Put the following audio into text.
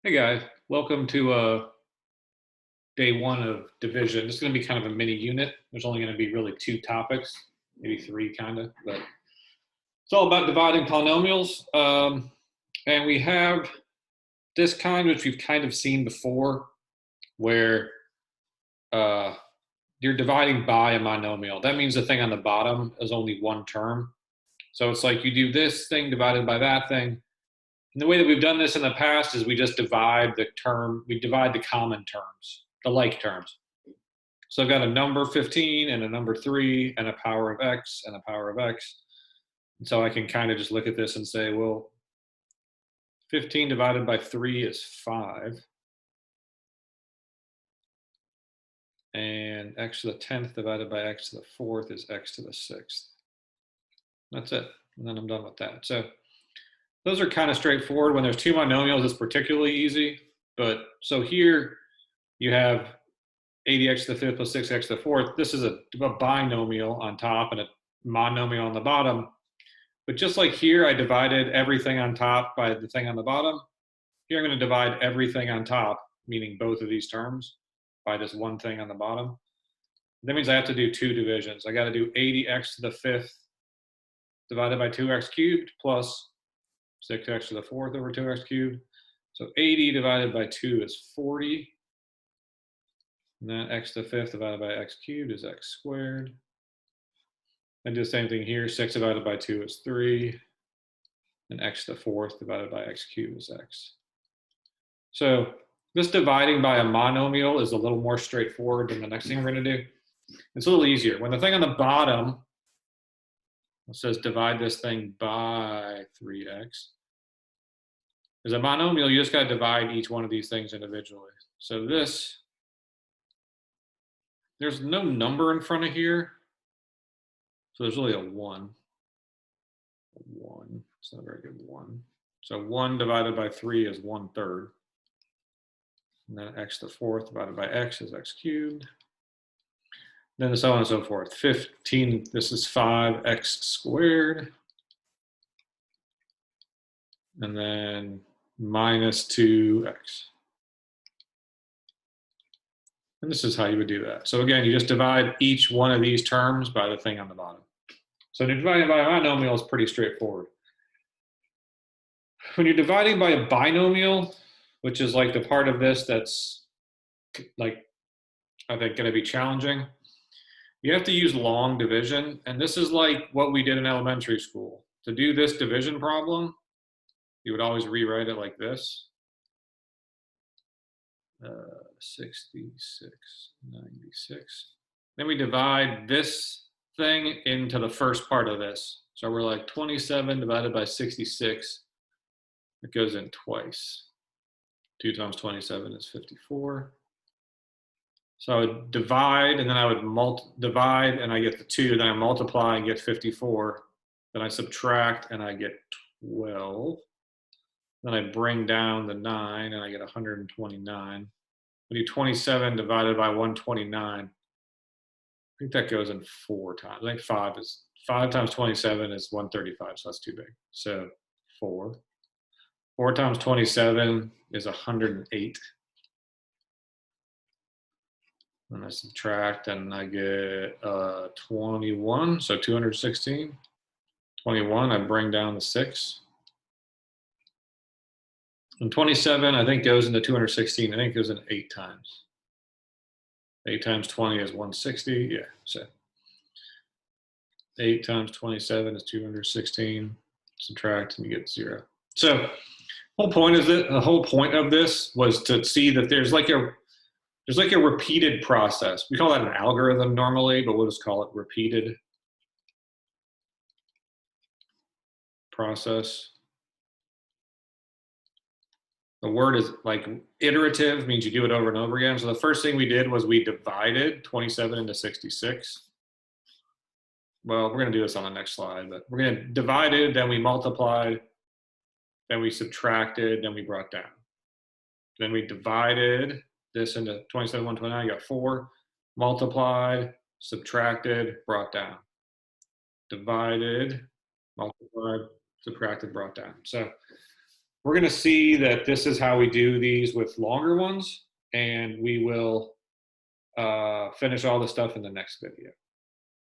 Hey guys, welcome to day one of division. This is going to be kind of a mini unit. There's only going to be really two topics, maybe three kind of, but it's all about dividing polynomials. And we have this kind, which we've kind of seen before, where uh, you're dividing by a monomial. That means the thing on the bottom is only one term. So it's like you do this thing divided by that thing. And the way that we've done this in the past is we just divide we divide the common terms, the like terms. So I've got a number 15 and a number 3 and a power of x and a power of x. And so I can kind of just look at this and say, well, 15 divided by 3 is 5. And x to the 10th divided by x to the 4th is x to the 6th. That's it. And then I'm done with that. So those are kind of straightforward. When there's two monomials, it's particularly easy. But so here you have 80x to the 5th plus 6x to the 4th. This is a binomial on top and a monomial on the bottom. But just like here, I divided everything on top by the thing on the bottom. Here I'm going to divide everything on top, meaning both of these terms, by this one thing on the bottom. That means I have to do two divisions. I got to do 80x to the 5th divided by 2x cubed plus 6x to the 4th over 2x cubed. So 80 divided by 2 is 40. And then x to the 5th divided by x cubed is x squared. I do the same thing here. 6 divided by 2 is 3. And x to the 4th divided by x cubed is x. So this dividing by a monomial is a little more straightforward than the next thing we're going to do. It's a little easier. When the thing on the bottom says divide this thing by 3x, as a monomial, you just got to divide each one of these things individually. So this, there's no number in front of here. So there's really a 1. It's not a very good 1. So 1 divided by 3 is 1/3. And then x to the 4th divided by x is x cubed. Then so on and so forth. 15, this is 5x squared. And then minus 2x. And this is how you would do that. So again, you just divide each one of these terms by the thing on the bottom. So dividing by a monomial is pretty straightforward. When you're dividing by a binomial, which is like the part of this that's like, I think, going to be challenging, you have to use long division. And this is like what we did in elementary school. To do this division problem, you would always rewrite it like this. 66, 96. Then we divide this thing into the first part of this. So we're like 27 divided by 66. It goes in twice. 2 times 27 is 54. So I would divide, and then I would divide, and I get the 2. Then I multiply and get 54. Then I subtract, and I get 12. Then I bring down the 9, and I get 129. I do 27 divided by 129. I think that goes in 4 times. I think 5 times 27 is 135, so that's too big. So 4. 4 times 27 is 108. And I subtract, and I get 21, so 216. 21, I bring down the 6. And 27, I think, goes into 216. I think it goes in 8 times. 8 times 20 is 160. Yeah, so 8 times 27 is 216. Subtract, and you get 0. So the whole point of this was to see that there's like a repeated process. We call that an algorithm normally, but we'll just call it repeated process. The word is like iterative, means you do it over and over again. So the first thing we did was we divided 27 into 66. Well, we're going to do this on the next slide, but we're going to divide it, then we multiplied, then we subtracted, then we brought down. Then we divided this into 27, 129, you got 4, multiplied, subtracted, brought down. Divided, multiplied, subtracted, brought down. So we're going to see that this is how we do these with longer ones, and we will finish all the stuff in the next video.